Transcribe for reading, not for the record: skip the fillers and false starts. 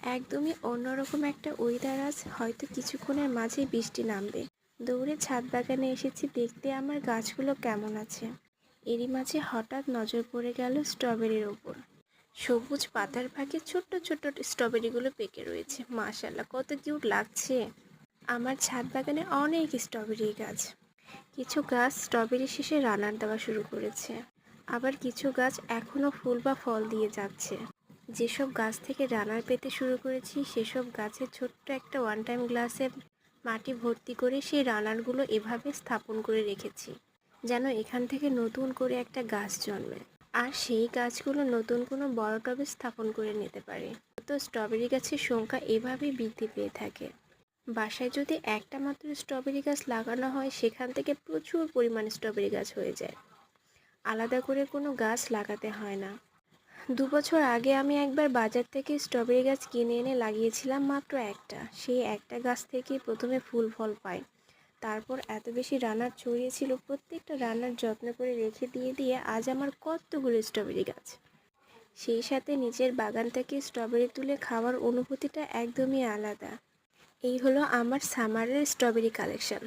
একদমই অন্যরকম একটা ওয়েদার, আজ হয়তো কিছুক্ষণের মাঝেই বৃষ্টি নামবে। দৌড়ে ছাদ বাগানে এসেছি দেখতে আমার গাছগুলো কেমন আছে। এরই মাঝে হঠাৎ নজর পড়ে গেল স্ট্রবেরির ওপর। সবুজ পাতার ফাঁকে ছোট্ট ছোট্ট স্ট্রবেরিগুলো পেকে রয়েছে, মাশাআল্লাহ কত কিউট লাগছে। আমার ছাদ বাগানে অনেক স্ট্রবেরি গাছ। কিছু গাছ স্ট্রবেরি শেষে রানার দেওয়া শুরু করেছে, আবার কিছু গাছ এখনও ফুল বা ফল দিয়ে যাচ্ছে। যেসব গাছ থেকে রানার পেতে শুরু করেছি সেসব গাছে ছোট্ট একটা ওয়ান টাইম গ্লাসে মাটি ভর্তি করে সেই রানারগুলো এভাবে স্থাপন করে রেখেছি, যেন এখান থেকে নতুন করে একটা গাছ জন্মে আর সেই গাছগুলো নতুন কোনো বড় টবে স্থাপন করে নিতে পারে। তো স্ট্রবেরি গাছের সংখ্যা এভাবেই বৃদ্ধি পেয়ে থাকে। বাসায় যদি একটা মাত্র স্ট্রবেরি গাছ লাগানো হয় সেখান থেকে প্রচুর পরিমাণে স্ট্রবেরি গাছ হয়ে যায়, আলাদা করে কোনো গাছ লাগাতে হয় না। 2 বছর আগে আমি একবার বাজার থেকে স্ট্রবেরি গাছ কিনে এনে লাগিয়েছিলাম, মাত্র একটা। সেই একটা গাছ থেকেই প্রথমে ফুল ফল পাই। তারপর এত বেশি রানার ছড়িয়েছিল, প্রত্যেকটা রানার যত্ন করে রেখে দিয়ে আজ আমার কতগুলো স্ট্রবেরি গাছ। সেই সাথে নিজের বাগান থেকে স্ট্রবেরি তুলে খাওয়ার অনুভূতিটা একদমই আলাদা। এই হলো আমার সামারের স্ট্রবেরি কালেকশন।